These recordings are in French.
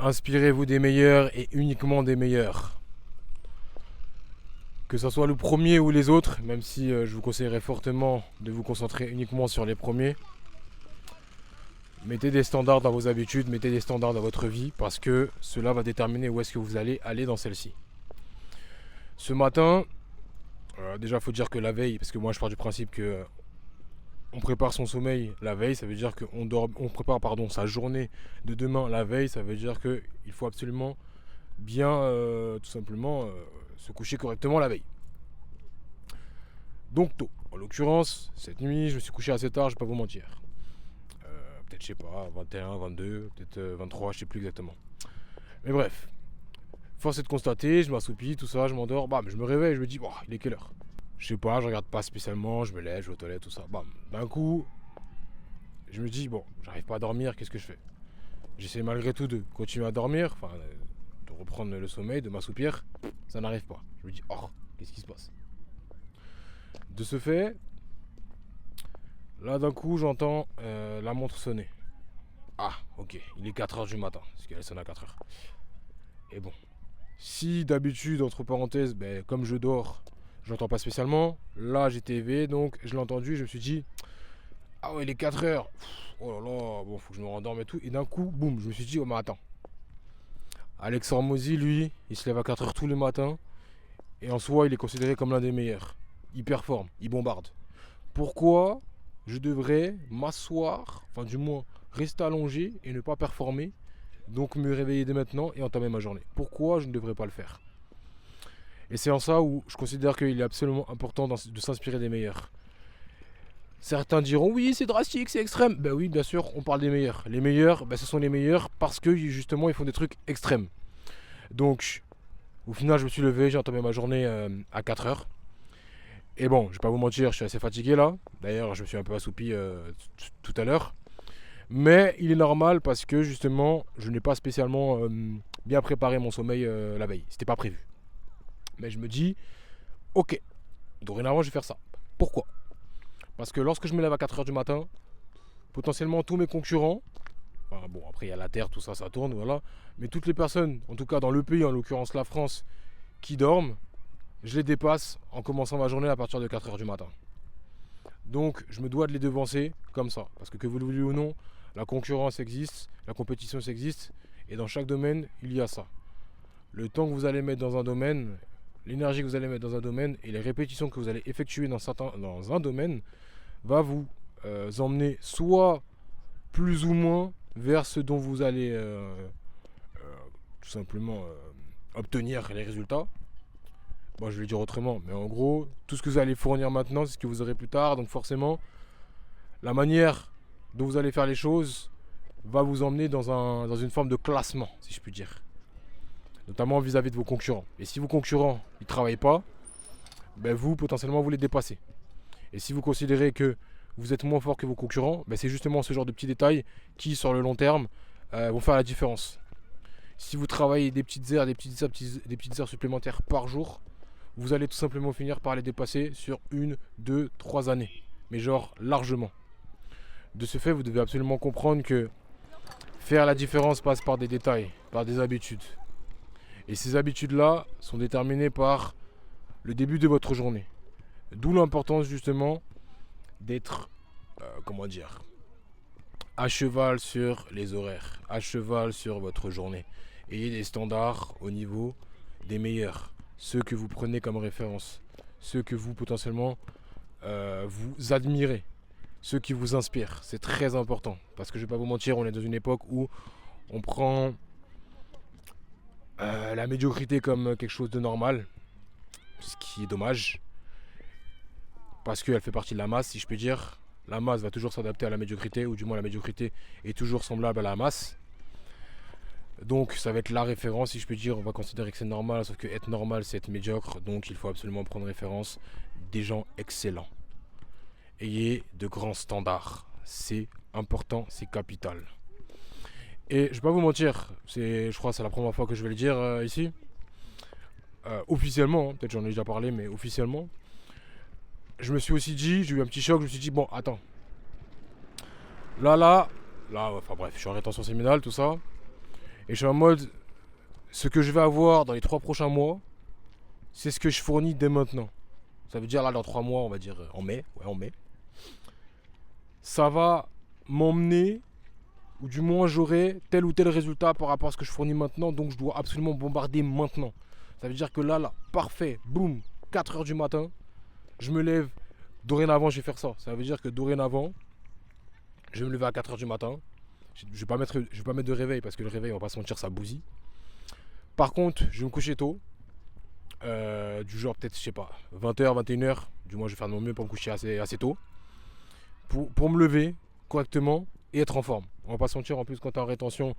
Inspirez-vous des meilleurs et uniquement des meilleurs. Que ce soit le premier ou les autres, même si je vous conseillerais fortement de vous concentrer uniquement sur les premiers. Mettez des standards dans vos habitudes, mettez des standards dans votre vie parce que cela va déterminer où est-ce que vous allez aller dans celle-ci. Ce matin, déjà il faut dire que la veille, parce que moi je pars du principe que on prépare son sommeil la veille, ça veut dire on prépare sa journée de demain la veille, ça veut dire qu'il faut absolument bien tout simplement se coucher correctement la veille. Donc tôt. En l'occurrence, cette nuit, je me suis couché assez tard, je vais pas vous mentir. Peut-être, je sais pas, 21, 22, peut-être 23, je sais plus exactement. Mais bref, force est de constater, je m'assoupis, tout ça, je m'endors, bam, je me réveille, je me dis, oh, il est quelle heure? Je sais pas, je regarde pas spécialement, je me lève, je vais aux toilettes, tout ça, bam. D'un coup, je me dis, bon, j'arrive pas à dormir, qu'est-ce que je fais? J'essaie malgré tout de continuer à dormir, enfin, de reprendre le sommeil, de m'assoupir, ça n'arrive pas. Je me dis, oh, qu'est-ce qui se passe? De ce fait, là d'un coup, j'entends la montre sonner. Ah, ok, il est 4h du matin, parce qu'elle sonne à 4h. Et bon, si d'habitude, entre parenthèses, comme je dors, je l'entends pas spécialement, là j'étais éveillé, donc je l'ai entendu, je me suis dit, ah ouais, il est 4h. Oh là là, bon, faut que je me rendorme et tout. Et d'un coup, boum, je me suis dit, oh mais attends. Alex Hormozy, lui, il se lève à 4h tous les matins, et en soi, il est considéré comme l'un des meilleurs. Il performe, il bombarde. Pourquoi je devrais m'asseoir, enfin du moins rester allongé et ne pas performer, donc me réveiller dès maintenant et entamer ma journée? Pourquoi je ne devrais pas le faire? Et c'est en ça où je considère qu'il est absolument important de s'inspirer des meilleurs. Certains diront oui, c'est drastique, c'est extrême. Ben oui, bien sûr, on parle des meilleurs. Les meilleurs, ce sont les meilleurs parce que justement ils font des trucs extrêmes. Donc au final, je me suis levé, j'ai entamé ma journée à 4h. Et bon, je vais pas vous mentir, je suis assez fatigué là. D'ailleurs, je me suis un peu assoupi tout à l'heure. Mais il est normal parce que justement, je n'ai pas spécialement bien préparé mon sommeil la veille. C'était pas prévu. Mais je me dis, ok, dorénavant, je vais faire ça. Pourquoi? Parce que lorsque je me lève à 4h du matin, potentiellement tous mes concurrents, enfin bon, après il y a la Terre, tout ça, ça tourne, voilà. Mais toutes les personnes, en tout cas dans le pays, en l'occurrence la France, qui dorment, je les dépasse en commençant ma journée à partir de 4h du matin. Donc je me dois de les devancer comme ça. Parce que vous le voulez ou non, la concurrence existe, la compétition existe, et dans chaque domaine, il y a ça. Le temps que vous allez mettre dans un domaine, l'énergie que vous allez mettre dans un domaine, et les répétitions que vous allez effectuer dans un domaine, va vous emmener soit plus ou moins vers ce dont vous allez tout simplement obtenir les résultats. Bon, je vais le dire autrement, mais en gros, tout ce que vous allez fournir maintenant, c'est ce que vous aurez plus tard. Donc forcément, la manière dont vous allez faire les choses va vous emmener dans une forme de classement, si je puis dire. Notamment vis-à-vis de vos concurrents. Et si vos concurrents ne travaillent pas, vous, potentiellement, vous les dépassez. Et si vous considérez que vous êtes moins fort que vos concurrents, c'est justement ce genre de petits détails qui, sur le long terme, vont faire la différence. Si vous travaillez des petites heures, des petites heures supplémentaires par jour, vous allez tout simplement finir par les dépasser sur 1, 2, 3 années. Mais genre largement. De ce fait, vous devez absolument comprendre que faire la différence passe par des détails, par des habitudes. Et ces habitudes-là sont déterminées par le début de votre journée. D'où l'importance justement d'être, à cheval sur les horaires, à cheval sur votre journée. Ayez des standards au niveau des meilleurs, ceux que vous prenez comme référence, ceux que vous potentiellement vous admirez, ceux qui vous inspirent. C'est très important parce que je vais pas vous mentir, on est dans une époque où on prend la médiocrité comme quelque chose de normal, ce qui est dommage parce qu'elle fait partie de la masse, si je puis dire. La masse va toujours s'adapter à la médiocrité, ou du moins la médiocrité est toujours semblable à la masse. Donc ça va être la référence, si je peux dire. On va considérer que c'est normal, sauf que être normal c'est être médiocre. Donc il faut absolument prendre référence des gens excellents. Ayez de grands standards, c'est important, c'est capital. Et je vais pas vous mentir, je crois que c'est la première fois que je vais le dire ici. Officiellement, peut-être j'en ai déjà parlé, mais officiellement. Je me suis aussi dit, j'ai eu un petit choc, je me suis dit, bon attends. Là, enfin bref, je suis en rétention séminale, tout ça. Et je suis en mode, ce que je vais avoir dans les 3 prochains mois, c'est ce que je fournis dès maintenant. Ça veut dire là dans 3 mois, on va dire en mai, ouais en mai. Ça va m'emmener, ou du moins j'aurai tel ou tel résultat par rapport à ce que je fournis maintenant, donc je dois absolument bombarder maintenant. Ça veut dire que là, parfait, boum, 4 heures du matin, je me lève, dorénavant je vais faire ça. Ça veut dire que dorénavant, je vais me lever à 4 heures du matin. Je ne vais pas mettre de réveil parce que le réveil, on va pas se mentir, ça bousille. Par contre, je vais me coucher tôt. Du genre peut-être, je sais pas, 20h, 21h. Du moins, je vais faire de mon mieux pour me coucher assez tôt. Pour me lever correctement et être en forme. On va pas se mentir, en plus, quand tu es en rétention,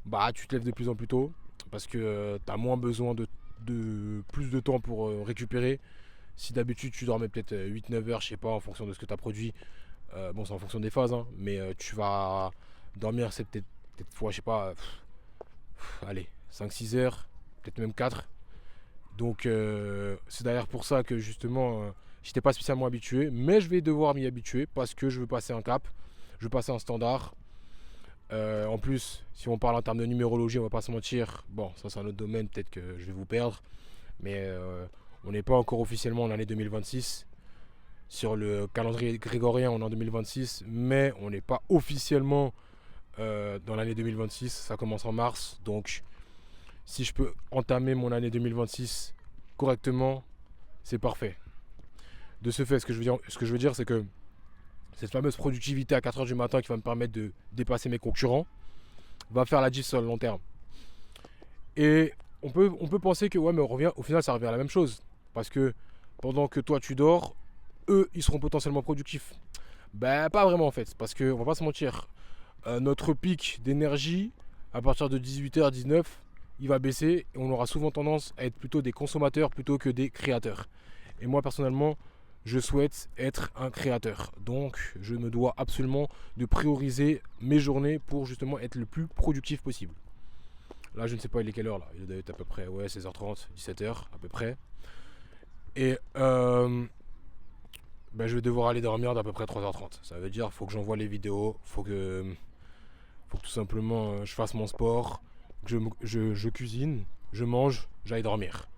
bah tu te lèves de plus en plus tôt. Parce que tu as moins besoin de plus de temps pour récupérer. Si d'habitude tu dormais peut-être 8-9 heures, je sais pas, en fonction de ce que tu as produit. Bon, c'est en fonction des phases, hein, mais tu vas dormir, c'est peut-être fois, je sais pas, allez, 5-6 heures, peut-être même 4. Donc c'est d'ailleurs pour ça que justement j'étais pas spécialement habitué, mais je vais devoir m'y habituer parce que je veux passer un cap, je veux passer un standard. En plus, si on parle en termes de numérologie, on va pas se mentir, bon, ça c'est un autre domaine, peut-être que je vais vous perdre, mais on n'est pas encore officiellement en l'année 2026. Sur le calendrier grégorien, on est en 2026, mais on n'est pas officiellement dans l'année 2026, ça commence en mars, donc si je peux entamer mon année 2026 correctement, c'est parfait. De ce fait, ce que je veux dire, c'est que cette fameuse productivité à 4 heures du matin qui va me permettre de dépasser mes concurrents va faire la diff sur le long terme. Et on peut penser que ouais, mais au final, ça revient à la même chose. Parce que pendant que toi, tu dors, eux, ils seront potentiellement productifs. Ben, pas vraiment en fait. Parce qu'on va pas se mentir. Notre pic d'énergie, à partir de 18h, 19, il va baisser et on aura souvent tendance à être plutôt des consommateurs plutôt que des créateurs. Et moi personnellement, je souhaite être un créateur. Donc je me dois absolument de prioriser mes journées pour justement être le plus productif possible. Là je ne sais pas il est quelle heure là, il doit être à peu près 16h30, 17h à peu près. Et ben, je vais devoir aller dormir d'à peu près 3h30. Ça veut dire qu'il faut que j'envoie les vidéos, faut que tout simplement je fasse mon sport, je cuisine, je mange, j'aille dormir.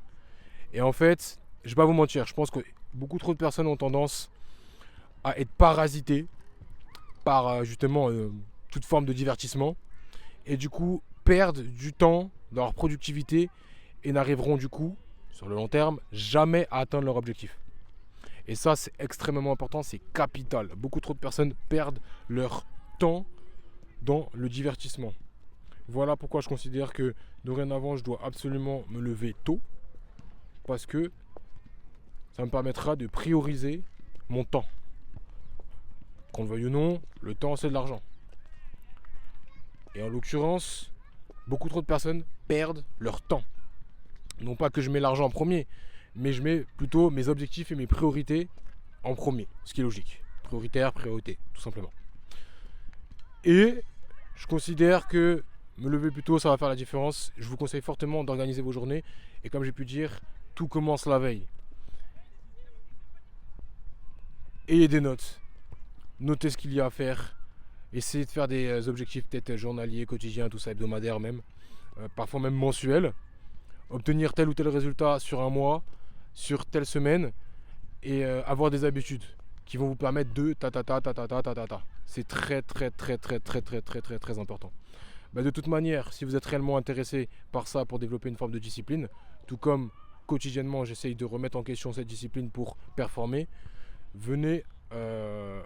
Et en fait, je vais pas vous mentir, je pense que beaucoup trop de personnes ont tendance à être parasitées par justement toute forme de divertissement et du coup perdent du temps dans leur productivité et n'arriveront du coup, sur le long terme, jamais à atteindre leur objectif. Et ça, c'est extrêmement important, c'est capital. Beaucoup trop de personnes perdent leur temps dans le divertissement. Voilà pourquoi je considère que dorénavant, je dois absolument me lever tôt. Parce que ça me permettra de prioriser mon temps. Qu'on le veuille ou non, le temps, c'est de l'argent. Et en l'occurrence, beaucoup trop de personnes perdent leur temps. Non pas que je mets l'argent en premier, mais je mets plutôt mes objectifs et mes priorités en premier, ce qui est logique. Prioritaire, priorité, tout simplement. Et je considère que me lever plus tôt, ça va faire la différence. Je vous conseille fortement d'organiser vos journées. Et comme j'ai pu dire, tout commence la veille. Ayez des notes. Notez ce qu'il y a à faire. Essayez de faire des objectifs peut-être journaliers, quotidiens, tout ça, hebdomadaires même. Parfois même mensuels. Obtenir tel ou tel résultat sur un mois, sur telle semaine. Et avoir des habitudes qui vont vous permettre de ta. C'est très important. Bah, de toute manière, si vous êtes réellement intéressé par ça pour développer une forme de discipline, tout comme quotidiennement j'essaye de remettre en question cette discipline pour performer, venez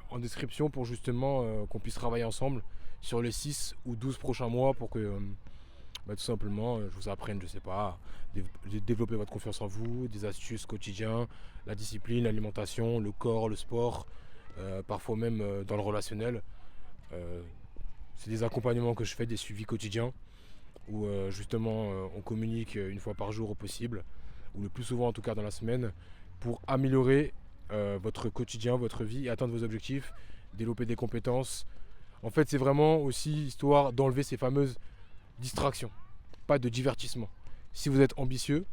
en description pour justement qu'on puisse travailler ensemble sur les 6 ou 12 prochains mois pour que tout simplement je vous apprenne, je sais pas, développer votre confiance en vous, des astuces quotidiennes, la discipline, l'alimentation, le corps, le sport, parfois même dans le relationnel. C'est des accompagnements que je fais, des suivis quotidiens où justement on communique une fois par jour au possible, ou le plus souvent en tout cas dans la semaine, pour améliorer votre quotidien, votre vie et atteindre vos objectifs, développer des compétences. En fait, c'est vraiment aussi histoire d'enlever ces fameuses distractions, pas de divertissement. Si vous êtes ambitieux,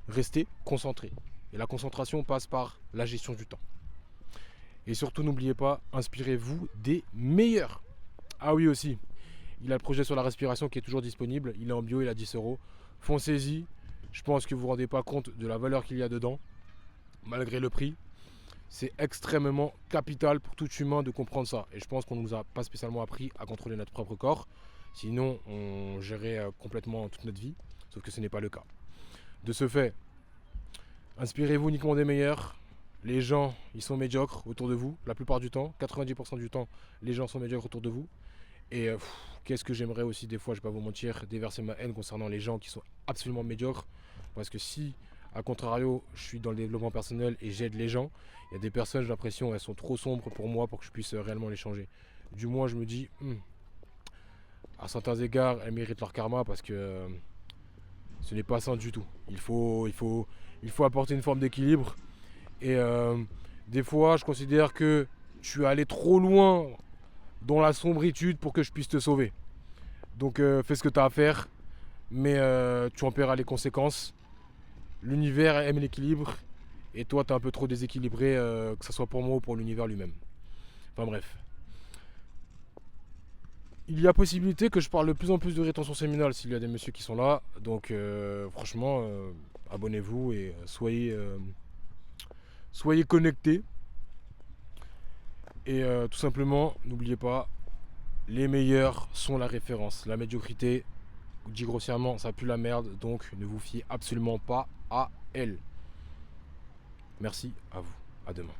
restez concentré. Et la concentration passe par la gestion du temps. Et surtout, n'oubliez pas, inspirez-vous des meilleurs. Ah oui aussi, Il a le projet sur la respiration qui est toujours disponible. Il est en bio, il a 10 euros. Foncez-y. Je pense que vous ne vous rendez pas compte de la valeur qu'il y a dedans, malgré le prix. C'est extrêmement capital pour tout humain de comprendre ça. Et je pense qu'on ne nous a pas spécialement appris à contrôler notre propre corps. Sinon, on gérait complètement toute notre vie. Sauf que ce n'est pas le cas. De ce fait, inspirez-vous uniquement des meilleurs. Les gens, ils sont médiocres autour de vous. La plupart du temps, 90% du temps, les gens sont médiocres autour de vous. Et qu'est-ce que j'aimerais aussi des fois, je ne vais pas vous mentir, déverser ma haine concernant les gens qui sont absolument médiocres. Parce que si, à contrario, je suis dans le développement personnel et j'aide les gens, il y a des personnes, j'ai l'impression, elles sont trop sombres pour moi pour que je puisse réellement les changer. Du moins, je me dis, à certains égards, elles méritent leur karma parce que ce n'est pas sain du tout. Il faut apporter une forme d'équilibre. Et des fois, je considère que tu es allé trop loin dans la sombritude pour que je puisse te sauver. Donc fais ce que tu as à faire, mais tu en paieras les conséquences. L'univers aime l'équilibre, et toi, tu es un peu trop déséquilibré, que ce soit pour moi ou pour l'univers lui-même. Enfin bref. Il y a possibilité que je parle de plus en plus de rétention séminale s'il y a des messieurs qui sont là. Donc franchement, abonnez-vous et soyez connectés. Et tout simplement, n'oubliez pas, les meilleurs sont la référence. La médiocrité, dit grossièrement, ça pue la merde. Donc ne vous fiez absolument pas à elle. Merci à vous. À demain.